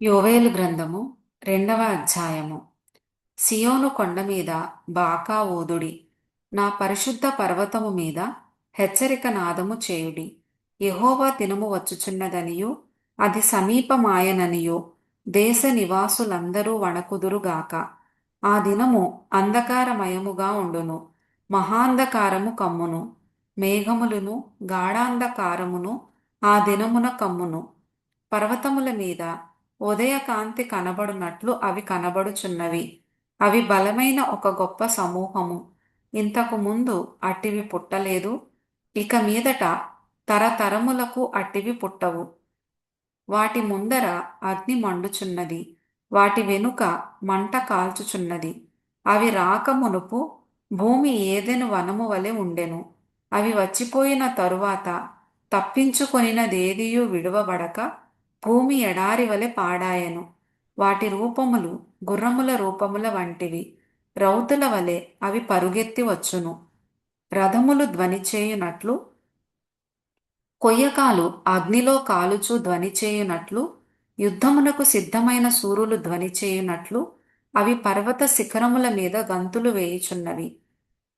యోవేలు గ్రంథము 2వ అధ్యాయము. సియోను కొండ మీద బాకా ఊదుడి, నా పరిశుద్ధ పర్వతము మీద హెచ్చరిక నాదము చేయుడి. యెహోవా దినము వచ్చుచున్నదనియు అది సమీపమాయననియు దేశ నివాసులందరూ వణకుదురుగాక. ఆ దినము అంధకారమయముగా ఉండును, మహాంధకారము కమ్మును, మేఘములును గాఢాంధకారమును ఆ దినమున కమ్మును. పర్వతముల మీద ఉదయకాంతి కనబడునట్లు అవి కనబడుచున్నవి. అవి బలమైన ఒక గొప్ప సమూహము. ఇంతకు ముందు అట్టివి పుట్టలేదు, ఇక మీదట తరతరములకు అట్టివి పుట్టవు. వాటి ముందర అగ్ని మండుచున్నది, వాటి వెనుక మంట కాల్చుచున్నది. అవి రాక మునుపు భూమి ఏదెను వనము వలె ఉండెను. అవి వచ్చిపోయిన తరువాత తప్పించుకొనినదేదియూ విడువబడక భూమి ఎడారి వలె పాడాయెను. వాటి రూపములు గుర్రముల రూపముల వంటివి, రౌతుల వలె అవి పరుగెత్తి వచ్చును. రథములు ధ్వని చేయునట్లు, కొయ్యకాలు అగ్నిలో కాలుచు ధ్వని చేయునట్లు, యుద్ధమునకు సిద్ధమైన శూరులు ధ్వని చేయునట్లు అవి పర్వత శిఖరముల మీద గంతులు వేయుచున్నవి.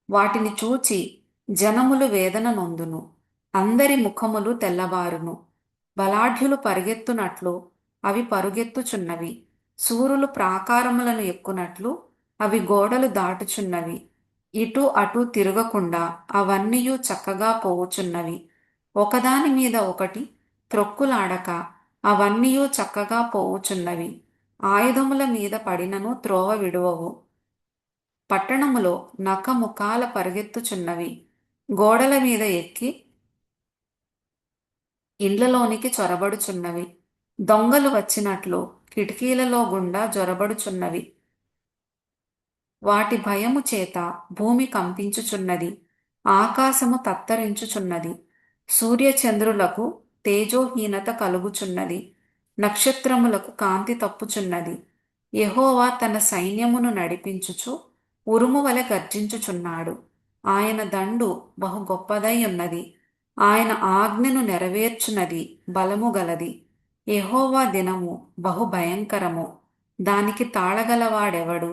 వాటిని చూచి జనములు వేదన నొందును, అందరి ముఖములు తెల్లబారును. బలాఢ్యులు పరిగెత్తునట్లు అవి పరుగెత్తుచున్నవి, శూరులు ప్రాకారములను ఎక్కునట్లు అవి గోడలు దాటుచున్నవి. ఇటు అటు తిరగకుండా అవన్నీయు చక్కగా పోవుచున్నవి. ఒకదాని మీద ఒకటి త్రొక్కులాడక అవన్నీయు చక్కగా పోవుచున్నవి. ఆయుధముల మీద పడినను త్రోవ విడువవు. పట్టణములో నఖముఖాల పరిగెత్తుచున్నవి, గోడల మీద ఎక్కి ఇండ్లలోనికి చొరబడుచున్నవి. దొంగలు వచ్చినట్లు కిటికీలలో గుండా జొరబడుచున్నవి. వాటి భయము చేత భూమి కంపించుచున్నది, ఆకాశము తత్తరించుచున్నది. సూర్యచంద్రులకు తేజోహీనత కలుగుచున్నది, నక్షత్రములకు కాంతి తప్పుచున్నది. యెహోవా తన సైన్యమును నడిపించుచు ఉరుము వలె గర్జించుచున్నాడు. ఆయన దండు బహు గొప్పదై ఉన్నది, ఆయన ఆజ్ఞను నెరవేర్చునది బలము గలది. యెహోవా దినము బహు భయంకరము, దానికి తాళగలవాడెవడు?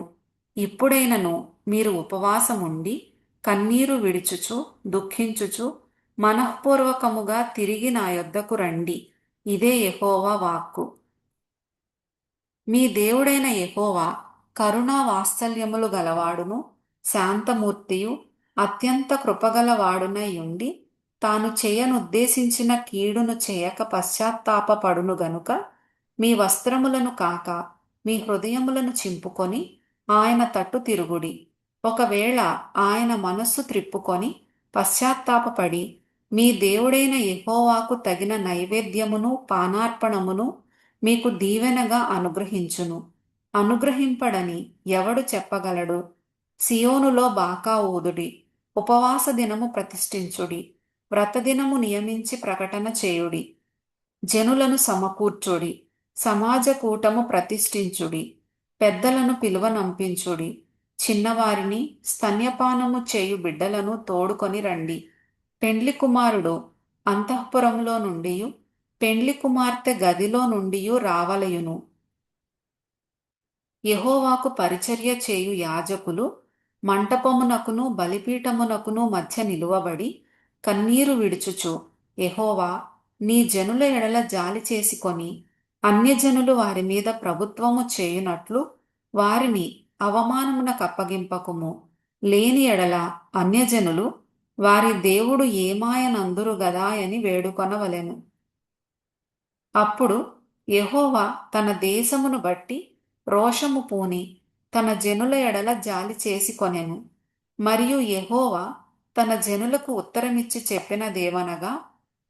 ఇప్పుడైనను మీరు ఉపవాసముండి కన్నీరు విడుచుచు దుఃఖించుచు మనఃపూర్వకముగా తిరిగి నా యొద్దకు రండి. ఇదే యెహోవా వాక్కు. మీ దేవుడైన యెహోవా కరుణా వాత్సల్యములు గలవాడును, శాంతమూర్తియు, అత్యంత కృపగలవాడునై ఉండి తాను చేయనుద్దేశించిన కీడును చేయక పశ్చాత్తాపపడును గనుక మీ వస్త్రములను కాక మీ హృదయములను చింపుకొని ఆయన తట్టు తిరుగుడి. ఒకవేళ ఆయన మనస్సు త్రిప్పుకొని పశ్చాత్తాపపడి మీ దేవుడైన యెహోవాకు తగిన నైవేద్యమును పానార్పణమును మీకు దీవెనగా అనుగ్రహించును. అనుగ్రహింపడని ఎవడు చెప్పగలడు? సియోనులో బాకా ఊదుడి, ఉపవాస దినము ప్రతిష్ఠించుడి, వ్రతదినము నియమించి ప్రకటన చేయుడి. జనులను సమకూర్చుడి, సమాజ కూటము ప్రతిష్ఠించుడి, పెద్దలను పిలువనంపించుడి, చిన్నవారిని స్తన్యపానము చేయు బిడ్డలను తోడుకొని రండి. పెండ్లి కుమారుడు అంతఃపురములో నుండియు పెండ్లి కుమార్తె గదిలో నుండియు రావలయును. యెహోవాకు పరిచర్య చేయు యాజకులు మంటపమునకును బలిపీఠమునకును మధ్య నిలువబడి కన్నీరు విడుచుచు, యెహోవా నీ జనుల ఎడల జాలి చేసుకొని అన్యజనులు వారి మీద ప్రభుత్వము చేయునట్లు వారిని అవమానమునకప్పగింపకుము. లేని ఎడల అన్యజనులు వారి దేవుడు ఏమాయనందురు గదా అని వేడుకొనవలెను. అప్పుడు యెహోవా తన దేశమును బట్టి రోషము పూని తన జనుల ఎడల జాలి చేసుకొనెను. మరియు యెహోవా తన జనులకు ఉత్తరమిచ్చి చెప్పినదేమనగా,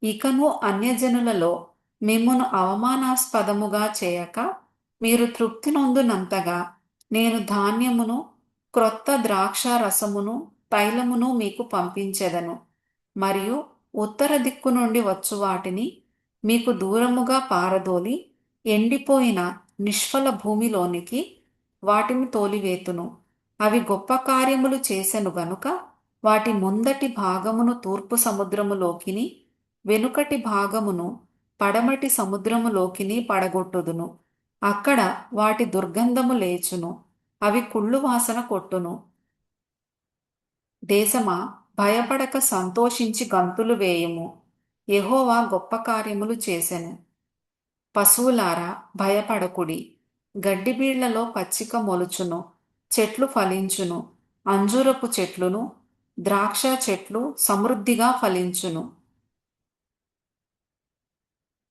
ఇకను అన్యజనులలో మిమ్మును అవమానాస్పదముగా చేయక మీరు తృప్తి నొందునంతగా నేను ధాన్యమును, క్రొత్త ద్రాక్ష రసమును, తైలమును మీకు పంపించెదను. మరియు ఉత్తర దిక్కు నుండి వచ్చు వాటిని మీకు దూరముగా పారదోలి ఎండిపోయిన నిష్ఫల భూమిలోనికి వాటిని తోలివేతును. అవి గొప్ప కార్యములు చేసెను గనుక వాటి ముందటి భాగమును తూర్పు సముద్రములోకిని వెనుకటి భాగమును పడమటి సముద్రములోకిని పడగొట్టుదును. అక్కడ వాటి దుర్గంధము లేచును, అవి కుళ్ళు వాసన కొట్టును. దేశమా, భయపడక సంతోషించి గంతులు వేయుము, యెహోవా గొప్ప కార్యములు చేసెను. పశువులారా భయపడకుడి, గడ్డిబీళ్లలో పచ్చిక మొలుచును, చెట్లు ఫలించును, అంజూరపు చెట్లును ద్రాక్ష చెట్లు సమృద్ధిగా ఫలించును.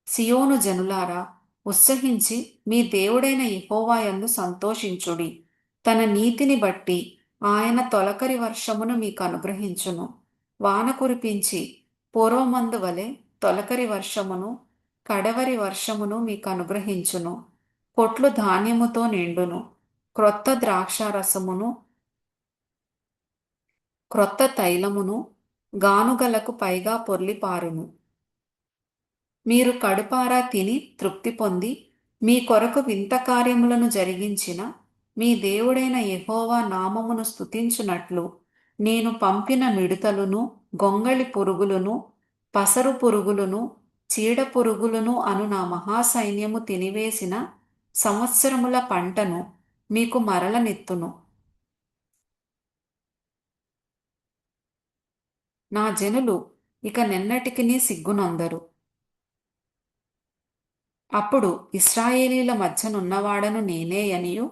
సియోను జనులారా ఉత్సహించి మీ దేవుడైన యెహోవా యందు సంతోషించుడి. తన నీతిని బట్టి ఆయన తొలకరి వర్షమును మీకు అనుగ్రహించును. వాన కురిపించి పూర్వమందు వలె తొలకరి వర్షమును కడవరి వర్షమును మీకు అనుగ్రహించును. కొట్లు ధాన్యముతో నిండును, క్రొత్త ద్రాక్షారసమును క్రొత్త తైలమును గానుగలకు పైగా పొర్లిపారును. మీరు కడుపారా తిని తృప్తి పొంది మీ కొరకు వింత కార్యములను జరిగించిన మీ దేవుడైన యెహోవా నామమును స్తుతించునట్లు నేను పంపిన మిడుతలును గొంగళి పురుగులును పసరు పురుగులును చీడ పురుగులును అను నా మహాసైన్యము తినివేసిన సంవత్సరముల పంటను మీకు మరలనెత్తును. నా జనులు ఇక నెన్నటికినీ సిగ్గునందరు. అప్పుడు ఇశ్రాయేలీల మధ్యనున్నవాడను నేనే అనియు,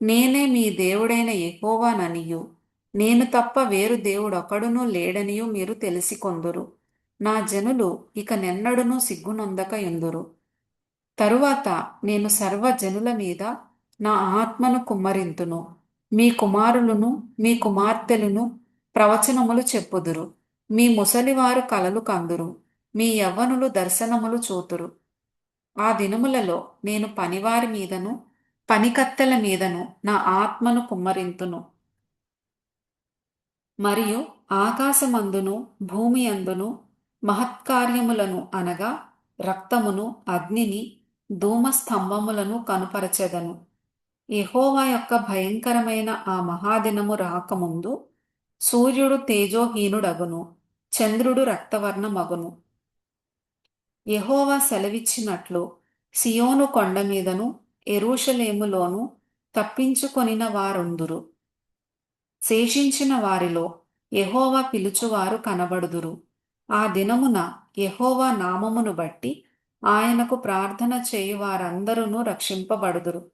నేనే మీ దేవుడైన యెహోవాననియు, నేను తప్ప వేరు దేవుడొకడునూ లేడనియు మీరు తెలిసికొందురు. నా జనులు ఇక నెన్నడునూ సిగ్గునొందక యుందురు. తరువాత నేను సర్వజనుల మీద నా ఆత్మను కుమ్మరింతును. మీ కుమారులను మీ కుమార్తెలను ప్రవచనములు చెప్పుదురు. మీ ముసలివారు కలలు కందురు. మీ యవ్వనులు దర్శనములు చూతురు. ఆ దినములలో నేను పనివారి మీదను పనికత్తెల మీదను నా ఆత్మను కుమ్మరింతును. మరియు ఆకాశమందును భూమి అందును మహత్కార్యములను అనగా రక్తమును అగ్నిని ధూమస్తంభములను కనుపరచెదను. యెహోవా యొక్క భయంకరమైన ఆ మహాదినము రాకముందు సూర్యుడు తేజోహీనుడగును, చంద్రుడు రక్తవర్ణమగును. యెహోవా సెలవిచ్చినట్లు సియోను కొండ మీదను యెరూషలేములోను తప్పించుకొనిన వారుందురు. శేషించిన వారిలో యెహోవా పిలుచువారు కనబడుదురు. ఆ దినమున యెహోవా నామమును బట్టి ఆయనకు ప్రార్థన చేయు వారందరూ రక్షింపబడుదురు.